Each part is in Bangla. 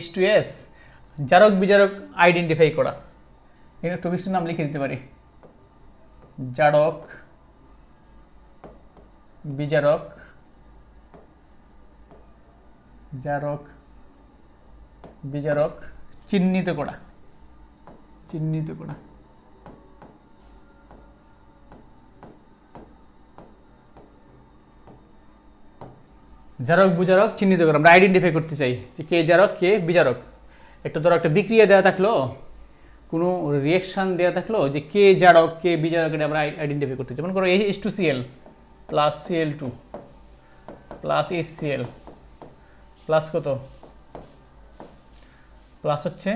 H2S জারক বিজারক আইডেন্টিফাই করা। এখানে টপিকসের নাম লিখে দিতে পারি, জারক বিজারক, জারক বিজারক চিহ্নিত করা, চিহ্নিত করা। জারক বিজারক চিহ্নিত করা, আমরা আইডেন্টিফাই করতে চাই যে কে জারক কে বিজারক। একটা ধরো একটা বিক্রিয়া দেওয়া থাকলো, কোনো রিয়াকশন দেওয়া থাকলো যে কে জারক কে বিজারক, এটা আমরা আইডেন্টিফাই করতে চাই। যেমন করো H2Cl plus Cl2 plus HCl plus কত, প্লাস হচ্ছে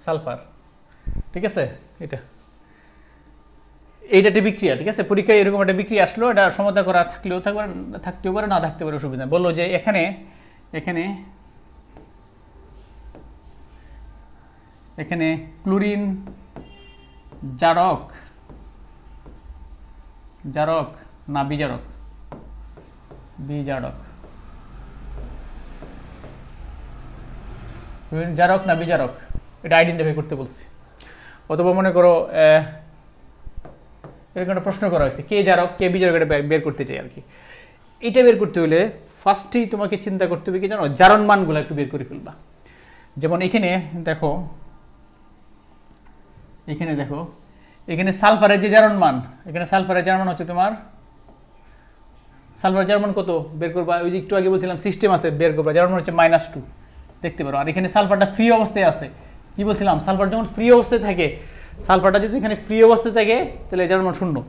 সালফার, ঠিক আছে। এইটা একটা বিক্রিয়া, ঠিক আছে। পরীক্ষায় এরকম একটা বিক্রিয়া আসলো, এটা সমাধা করা থাকতেও পারে না থাকতে পারে, অসুবিধা। বললো যে এখানে এখানে এখানে ক্লোরিন জারক, জারক না বিজারক, বিজারক, ক্লোরিন জারক না বিজারক, এটা আইডেন্টিফাই করতে বলছি। অথবা মনে করো এরকম একটা প্রশ্ন করা হয়েছে কে জারক কে বিজারক, এটা বের করতে চাই আর কি। এটা বের করতে হলে ফার্স্টেই তোমাকে চিন্তা করতে হবে কি জানো, জারণ মানগুলো একটু বের করে ফেলবা। যেমন এখানে দেখো, এখানে দেখো, এখানে সালফারের যে জারণ মান, এখানে সালফারের জারণ মান হচ্ছে তোমার, সালফারের জারণ মান কত বের করবা, ওই যে একটু আগে বলছিলাম সিস্টেম আছে বের করবা, জারণ মান হচ্ছে -2 দেখতে পারো। আর এখানে সালফারটা ফ্রি অবস্থায় আছে, কি বলছিলাম, সালফার যখন ফ্রি অবস্থায় থাকে, সালফারটা যদি এখানে ফ্রি অবস্থায় থাকে তাহলে জারণ মান 0।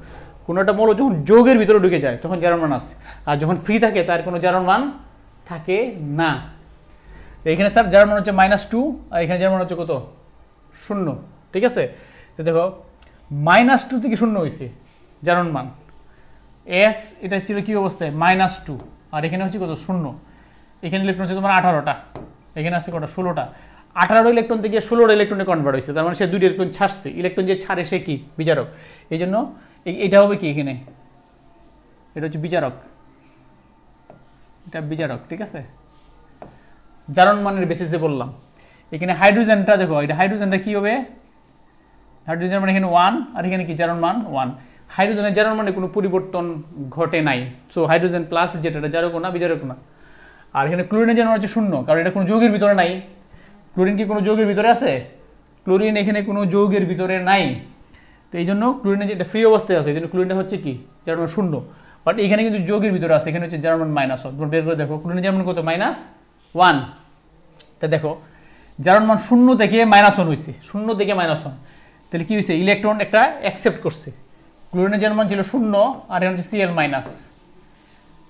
কোনো একটা মৌল যখন যৌগের ভিতরে ঢুকে যায় তখন জারণ মান আছে, আর যখন ফ্রি থাকে তার কোনো জারণ মান থাকে না। এখানে স্যার জারণ মান হচ্ছে -2, আর এখানে জারণ মান হচ্ছে কত, 0, ঠিক আছে। তো দেখো -2 থেকে 0 হয়েছে জারণ মান, S এটা ছিল কি অবস্থায় -2, আর এখানে হচ্ছে কত 0। এখানে ইলেকট্রন হচ্ছে তোমার 18টা, এখানে আছে কটা 16টা, 18 ইলেকট্রন থেকে 16 ইলেকট্রনে কনভার্ট হয়েছে, তার মানে সে 2টা ইলেকট্রন ছাড়ছে। ইলেকট্রন যে ছাড়ে সে কি বিজারক, এই জন্য এটা হবে কি, এখানে এটা হচ্ছে বিজারক, এটা বিজারক, ঠিক আছে। জারণ মানের বেসিসে বললাম। এখানে হাইড্রোজেনটা দেখো, এটা হাইড্রোজেনটা কি হবে, হাইড্রোজেন মানে এখানে 1, আর এখানে কি জারণ মান 1। হাইড্রোজেনের জারণ মানে কোনো পরিবর্তন ঘটে নাই, সো হাইড্রোজেন প্লাস যেটা জারক না বিজারক না। আর এখানে ক্লোরিনের জারণ হচ্ছে 0, কারণ এটা কোনো যৌগের ভিতরে নাই। ক্লোরিন কি কোনো যৌগের ভিতরে আছে, ক্লোরিন এখানে কোনো যৌগের ভিতরে নাই, তো এই জন্য ক্লোরিনের যেটা ফ্রি অবস্থায় আছে, এই জন্য ক্লোরিনটা হচ্ছে কি জারণ মান 0। বাট এখানে কিন্তু যৌগের ভিতরে আছে, এখানে হচ্ছে জারণ মান -1। বের করে দেখো ক্লোরিনের জারণ মান কত, -1। তা দেখো জারণ মান 0 থেকে -1 হয়েছে, 0 থেকে -1, তাহলে কি হয়েছে, ইলেকট্রন একটা অ্যাকসেপ্ট করছে। ক্লোরিনের জারণ মান ছিল 0, আর এখানে হচ্ছে Cl-,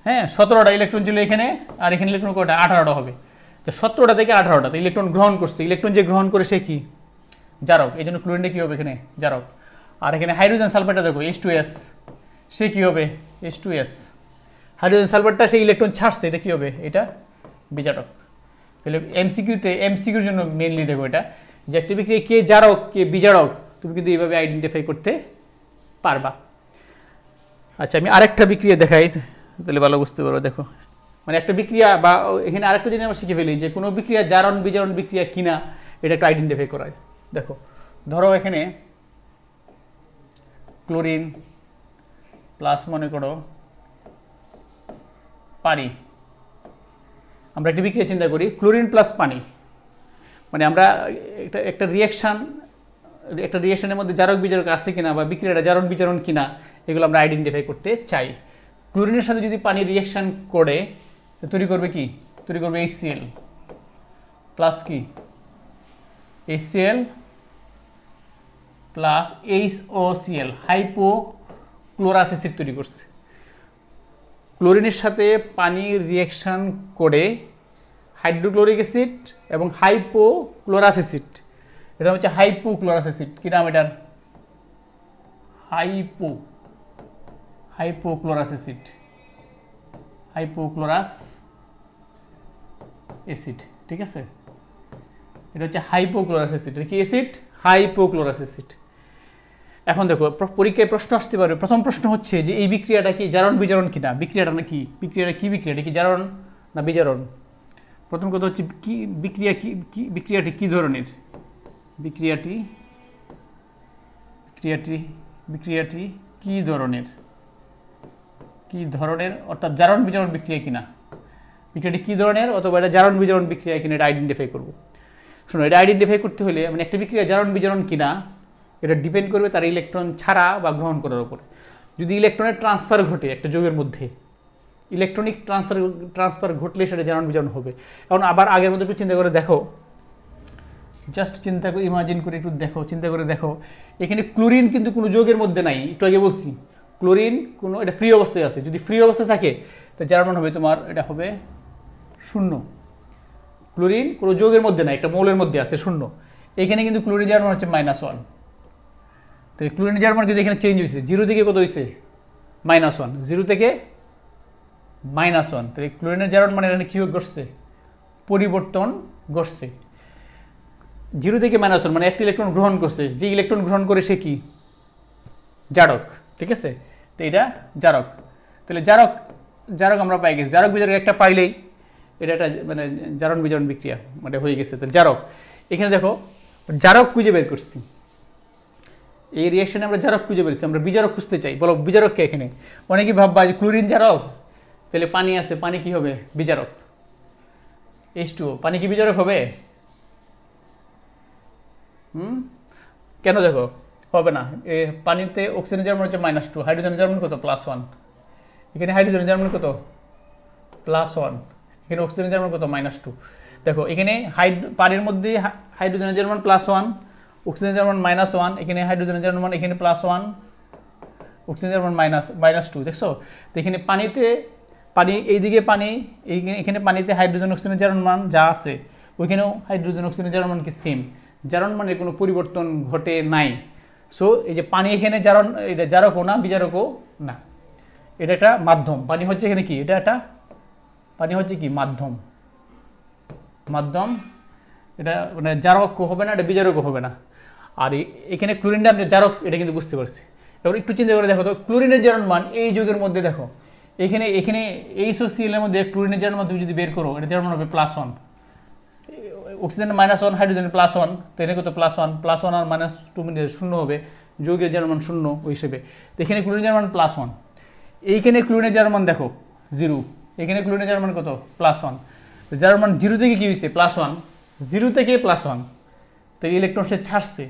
হ্যাঁ 17টা ইলেকট্রন ছিল এখানে, আর এখানে ইলেকট্রন কয়টা, 18টা হবে। তো 17টা থেকে 18টা তো ইলেকট্রন গ্রহণ করছে, ইলেকট্রন যে গ্রহণ করে সে কি জারক, এই জন্য ক্লোরিনটা কি হবে এখানে জারক। আর এখানে হাইড্রোজেন সালফারটা দেখো H2S, সে কি হবে H2S, হাইড্রোজেন সালফারটা সেই ইলেকট্রন ছাড়ছে, এটা কি হবে, এটা বিজারক। তাহলে এমসিকিউর জন্য মেইনলি দেখো এটা, যে একটা বিক্রিয়া কে জারক কে বিজারক তুমি কিন্তু এইভাবে আইডেন্টিফাই করতে পারবা। আচ্ছা আমি আরেকটা বিক্রিয়া দেখাই, তাহলে ভালো বুঝতে পারো। দেখো মানে একটা বিক্রিয়া, বা এখানে আরেকটা জিনিস আমরা শিখে ফেলি যে কোনো বিক্রিয়া জারণ বিজারণ বিক্রিয়া কিনা এটা একটা আইডেন্টিফাই করায়। দেখো ধরো এখানে ক্লোরিন প্লাস মনে করো পানি, আমরা একটা বিক্রিয়া চিন্তা করি ক্লোরিন প্লাস পানি, মানে আমরা একটা রিয়াকশনের মধ্যে জারক বিজারক আছে কিনা, বা বিক্রিয়াটা জারণ বিজারণ কিনা, এগুলো আমরা আইডেন্টিফাই করতে চাই। ক্লোরিনের সাথে যদি পানি রিয়াকশন করে তৈরি করবে কি, তৈরি করবে HCl প্লাস কি, HCl plus HOCl, hypochlorous acid তৈরি করছে। ক্লোরিনের সাথে পানি রিয়াকশন করে হাইড্রোক্লোরিক অ্যাসিড এবং হাইপোক্লোরাস অ্যাসিড, এটা হচ্ছে হাইপোক্লোরাস অ্যাসিড, কি নাম এটার, হাইপোক্লোরাস অ্যাসিড, হাইপোক্লোরাস অ্যাসিড, ঠিক আছে। এটা হচ্ছে হাইপোক্লোরাস অ্যাসিড, এটা কি অ্যাসিড, হাইপোক্লোরাস অ্যাসিড। এখন দেখো পরীক্ষায় প্রশ্ন আসতে পারে, প্রথম প্রশ্ন হচ্ছে যে এই বিক্রিয়াটা কি জারণ বিজারণ কিনা, বিক্রিয়াটা না কি, বিক্রিয়াটা কি, বিক্রিয়াটা কি জারণ না বিজারণ। প্রথম কথা হচ্ছে কি বিক্রিয়াটি কি ধরনের, বিক্রিয়াটি কি ধরনের অর্থাৎ জারণ বিজারণ বিক্রিয়া কিনা, বিক্রিয়াটি কি ধরনের অথবা এটা জারণ বিজারণ বিক্রিয়া কিনা এটা আইডেন্টিফাই করব। শোনো, এটা আইডেন্টিফাই করতে হলে মানে একটা বিক্রিয়া জারণ বিজারণ কিনা এটা ডিপেন্ড করবে তার ইলেকট্রন ছাড়া বা গ্রহণ করার উপর। যদি ইলেকট্রনের ট্রান্সফার ঘটে একটা যৌগের মধ্যে, ইলেকট্রনিক ট্রান্সফার ঘটলে সেটা জারণ বিজারণ হবে। এখন আবার আগের মধ্যে একটু চিন্তা করে দেখো, জাস্ট চিন্তা করে ইমাজিন করে একটু দেখো, চিন্তা করে দেখো, এখানে ক্লোরিন কিন্তু কোনো যৌগের মধ্যে নাই, একটু আগে বলছি ক্লোরিন কোনো, এটা ফ্রি অবস্থায় আছে। যদি ফ্রি অবস্থায় থাকে তো যার মান হবে তোমার এটা হবে 0। ক্লোরিন কোনো যৌগের মধ্যে নাই, একটা মৌলের মধ্যে আছে 0। এখানে কিন্তু ক্লোরিন যার মান হচ্ছে -1। তো ক্লোরিন যার মান কিন্তু এখানে চেঞ্জ হয়েছে, 0 থেকে কত হয়েছে -1, 0 থেকে -1। তো এই ক্লোরিনের জারণ মানে এখানে কী ঘটছে, পরিবর্তন ঘটছে। 0 থেকে -1 মানে একটা ইলেকট্রন গ্রহণ করছে, যে ইলেকট্রন গ্রহণ করে সে কি জারক, ঠিক আছে। তো এটা জারক। তাহলে জারক আমরা পাই গেছি, জারক বিজারক একটা পাইলেই এটা একটা মানে জারণ বিজারণ বিক্রিয়া মানে হয়ে গেছে। তাহলে জারক, এখানে দেখো জারক খুঁজে বের করছি, এই রিয়াকশনে আমরা জারক খুঁজে পেয়েছি, আমরা বিজারক খুঁজতে চাই। বলো বিজারককে, এখানে অনেকে ভাববা যে ক্লোরিন জারক, তাহলে পানি আছে, পানি কি হবে বিজারক, H2O, পানি কি বিজারক হবে? কেন দেখো হবে না, পানিতে অক্সিজেনের জারণ হচ্ছে -2, হাইড্রোজেনের জারণ কত +1, এখানে হাইড্রোজেনের জারণ কত +1, এখানে অক্সিজেনের জারণ কত -2। দেখো এখানে পানির মধ্যে হাইড্রোজেনের জারণ +1, অক্সিজেনের জারণ -1, এখানে হাইড্রোজেনের জারণ এখানে +1, অক্সিজেনের জারণ -2, দেখছো। তো এখানে পানি এইদিকে পানি, এখানে পানিতে হাইড্রোজেন অক্সিজেনের জারণ মান যা আছে ওইখানেও হাইড্রোজেন অক্সিজেনের জারণ মান কি সেম, জারণ মানের কোনো পরিবর্তন ঘটে নাই। সো এই যে পানি এখানে জারণ, এটা জারকও না বিজারকও না, এটা একটা মাধ্যম। পানি হচ্ছে এখানে কি, এটা একটা পানি হচ্ছে কি মাধ্যম, এটা মানে জারকও হবে না, এটা বিজারকও হবে না। আর এখানে ক্লোরিনটা আমরা জারক, এটা কিন্তু বুঝতে পারছি। এবার একটু চিন্তা করে দেখো তো, ক্লোরিনের জারণ মান এই যৌগের মধ্যে দেখো, এখানে HCl এর মধ্যে ক্লোরিনের জারণ মান তুমি যদি বের করো, এটা জারণ মান হবে +1, অক্সিজেন -1, হাইড্রোজেন +1, তো এখানে কত +1 আর -2 মিলে 0 হবে, যৌগের জারণ মান 0 ওই হিসেবে। তো এখানে ক্লোরিনের জারণ মান +1, এইখানে ক্লোরিনের জারণ মান দেখো 0, এখানে ক্লোরিনের জারণ মান কত +1, জারণ মান 0 থেকে কি হয়েছে +1, 0 থেকে +1। তো ইলেকট্রন সে ছাড়ছে,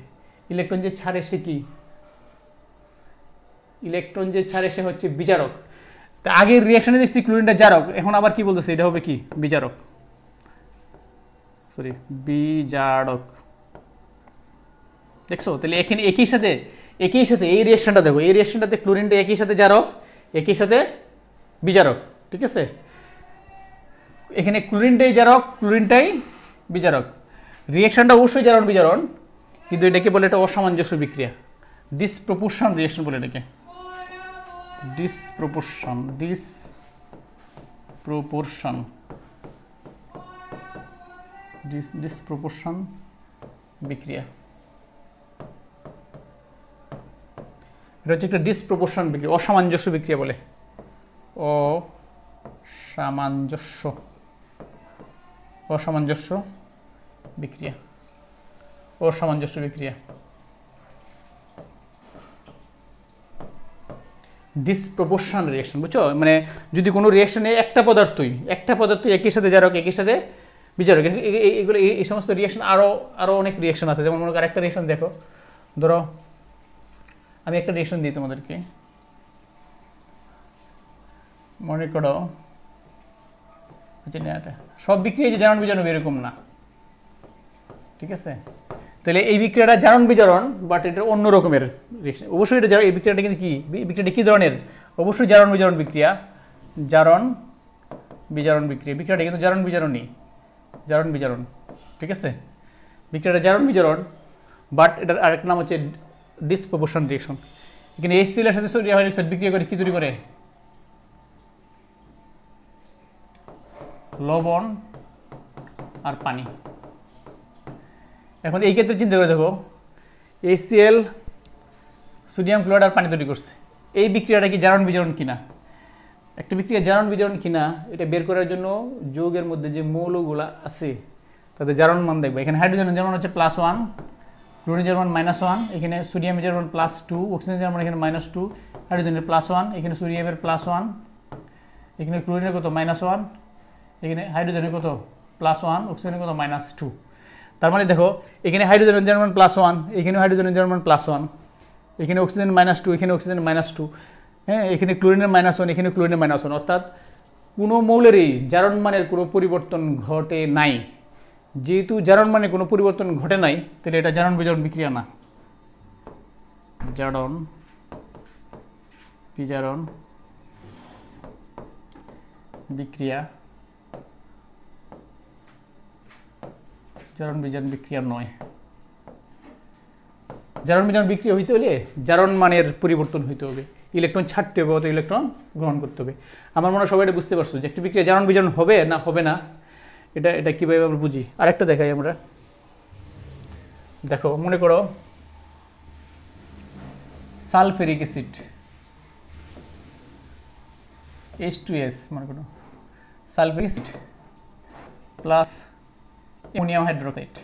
ইলেকট্রন যে ছাড়ে সে কি, ইলেকট্রন যে ছাড়ে সে হচ্ছে বিজারক। তা আগের রিয়াকশনে দেখছি ক্লোরিনটা জারক, এখন আবার কি বলতেছে, এটা হবে কি বিজারক, বিজারক, দেখছো। তাহলে এখানে একই সাথে এই রিয়াকশনটা দেখো, এই রিয়াকশনটাতে ক্লোরিনটা একই সাথে জারক, একই সাথে বিজারক, ঠিক আছে। এখানে ক্লোরিনটাই জারক, ক্লোরিনটাই বিজারক। রিয়াকশনটা অবশ্যই জারণ বিজারণ, কিন্তু এটাকে বলে এটা অসামঞ্জস্য বিক্রিয়া, ডিসপ্রপোর্শন রিয়াকশন বলে এটাকে, ডিসপ্রপোর্শন বিক্রিয়া। এটা হচ্ছে একটা ডিসপ্রপোর্শন বিক্রিয়া, অসামঞ্জস্য বিক্রিয়া বলে, অসামঞ্জস্য বিক্রিয়া। ডিসপ্রপোর্শন রিয়াকশন, বুঝছো, মানে যদি কোনো রিয়াকশনে একটা পদার্থই একই সাথে জারক, একই সাথে বিজারক, এগুলো এই সমস্ত রিয়াকশন আরো অনেক রিয়াকশন আছে। যেমন মনে করো একটা রিয়াকশন দেখো, ধরো আমি একটা রিয়াকশন দিই তোমাদেরকে, মনে করো সব বিক্রিয়া যে জারণ বিজারণ এরকম না, ঠিক আছে। তাহলে এই বিক্রিয়াটা জারণ বিজারণ, বাট এটা অন্য রকমের রিয়াকশন। অবশ্যই এটা এই বিক্রিয়াটা কিন্তু কি, বিক্রিয়াটা কি ধরনের, অবশ্যই জারণ বিজারণ বিক্রিয়া, বিক্রিয়াটা কিন্তু জারণ বিজারণ, ঠিক আছে। বিক্রিয়াটা জারণ বিজারণ, বাট এটার আরেকটা নাম হচ্ছে ডিসপ্রপোর্শন রিয়াকশন। এখানে HCl এর সাথে সোডিয়াম হাইড্রোক্সাইড বিক্রিয়া করে কি তৈরি করে, লবণ আর পানি। এখন এই ক্ষেত্রে চিন্তা করে দেখো, HCl সোডিয়াম ক্লোরাইড আর পানি তৈরি করছে, এই বিক্রিয়াটা কি জারণ বিজারণ কিনা। একটা বিক্রিয়া জারণ বিজারণ কিনা এটা বের করার জন্য যৌগের মধ্যে যে মৌলগুলা আছে তাদের জারণ মান দেখবে। এখানে হাইড্রোজেনের জারণ হচ্ছে +1, ক্লোরিনের মান -1, এখানে সোডিয়ামের মান +2, অক্সিজেনের মান এখানে -2, হাইড্রোজেনের +1, এখানে সোডিয়ামের +1, এখানে ক্লোরিনের কত -1, এখানে হাইড্রোজেনের কত +1, অক্সিজেনের কত -2। তার মানে দেখো এখানে হাইড্রোজেনের মান +1, এখানে হাইড্রোজেনের মান +1, এখানে অক্সিজেন -2, এখানে অক্সিজেন -2, হ্যাঁ, এখানে ক্লোরিনের -1, এখানে ক্লোরিনের -1, অর্থাৎ কোনো মৌলেরই জারণ মানের কোনো পরিবর্তন ঘটে নাই। যেহেতু জারণ মানে কোনো পরিবর্তন ঘটে নাই তাহলে এটা জারণ বিজারণ বিক্রিয়া না। জারণ বিজারণ বিক্রিয়া জারণ বিজারণ বিক্রিয়া নয়। জারণ বিজারণ বিক্রিয়া হইতে হলে জারণ মানের পরিবর্তন হইতে হবে, ইলেকট্রন ছাড়তে হবে অথবা ইলেকট্রন গ্রহণ করতে হবে। আমার মনে হয় সবাই এটা বুঝতে পারছো যে একটা বিক্রিয়া জারণ বিজারণ হবে না হবে না এটা কীভাবে আমরা বুঝি। আরেকটা দেখাই আমরা, দেখো মনে করো সালফেরিক অ্যাসিড H2S, মনে করো sulphuric acid plus ammonium hydroxide,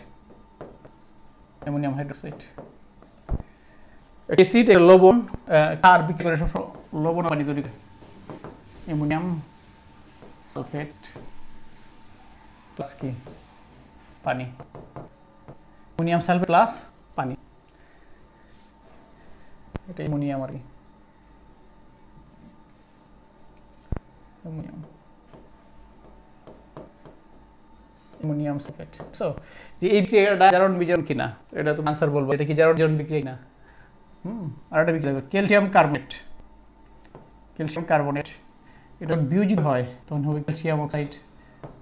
ammonium hydroxide acid লবণ কার বিক্রি করে সব লবণ পানি তৈরি করে, অ্যামোনিয়াম সালফেট প্লাস কি পানি, অ্যামোনিয়াম সালফেট প্লাস পানি, এটা অ্যামোনিয়াম আর কি, অ্যামোনিয়াম অ্যামোনিয়াম সালফেট। সো যে এই বিক্রিয়াটা জারণ বিজারণ কিনা এটা তো আনসার বলবো, এটা কি জারণ বিজারণ বিক্রিয়া কিনা। আর একটা বিক্রিয়া ক্যালসিয়াম কার্বনেট, ক্যালসিয়াম কার্বনেট এটা বিয়োজিত হয় তখন হবে ক্যালসিয়াম অক্সাইড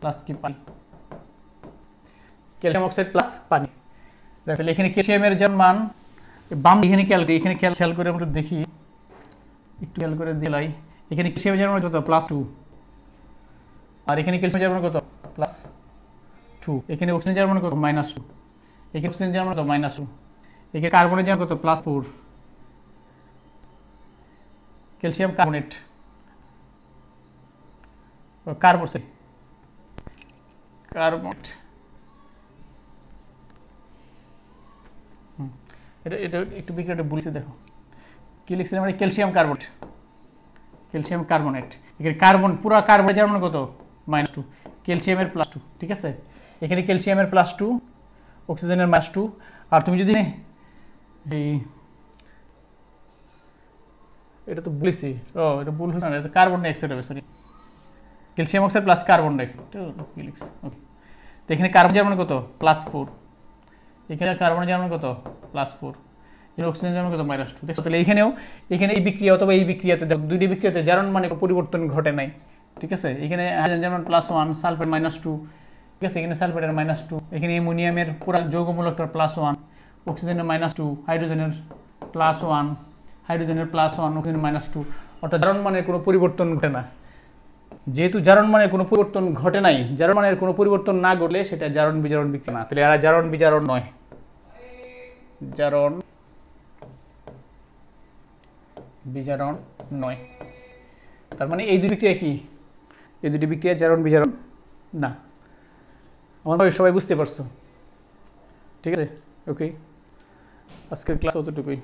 প্লাস কি পানি, ক্যালসিয়াম অক্সাইড প্লাস পানি। তাহলে এখানে ক্যালসিয়ামের যে মান বাম এখানে এখানে খেয়াল করে আমরা দেখি, একটু খেয়াল করে দিলাই, এখানে ক্যালসিয়ামের মান কত +2, আর এখানে ক্যালসিয়ামের মান কত +2, এখানে অক্সিজেনের মান কত -2, এখানে অক্সিজেনের মান কত -2, এখানে কার্বনের মান কত +4, ক্যালসিয়াম কার্বনেট কার্বনেট এটা একটু বিক্রিয়াটা বলেছি, দেখো কি লিখছি আমরা, ক্যালসিয়াম কার্বনেট, ক্যালসিয়াম কার্বনেট, এখানে কার্বন পুরো কার্বনের যার মান কত -2, ক্যালসিয়ামের +2, ঠিক আছে, এখানে ক্যালসিয়ামের +2, অক্সিজেনের -2, আর তুমি যদি এই এটা তো বলেছি, এটা ভুল হচ্ছে না, এটা কার্বন ডাইঅক্সাইড হবে, sorry calcium oxide plus carbon dioxide, কি লিখছি ওকে। তো এখানে কার্বন যার মান কত +4, এখানে কার্বনের যার মান কত +4, এর অক্সিজেন যার মান কত -2, দেখো তাহলে এখানে এই বিক্রিয়া অথবা এই বিক্রিয়াতে দেখো দুইটি বিক্রিয়াতে জারণ মানে পরিবর্তন ঘটে নাই, ঠিক আছে, এখানে হাইড্রোজেন যার মান +1, সালফেট -2, ঠিক আছে, এখানে সালফেটের -2, এখানে অ্যামোনিয়ামের পুরো যৌগমূলকটার +1, অক্সিজেনের -2, হাইড্রোজেনের +1, হাইড্রোজেনের +1, অক্সিজেনের -2, অর্থাৎ জারণ মানের কোনো পরিবর্তন ঘটে না। যেহেতু জারণ মানের কোনো পরিবর্তন ঘটে নাই, জারণ মানের কোনো পরিবর্তন না ঘটলে সেটা জারণ বিজারণ বিক্রিয়া না, তাহলে এরা জারণ বিজারণ নয়, জারণ বিজারণ নয়। তার মানে এই দুটি বিক্রিয়া কি, এই দুটি বিক্রিয়া জারণ বিজারণ না। আমার ভাই সবাই বুঝতে পারছো, ঠিক আছে, ওকে, আজকের ক্লাস অতটুকুই।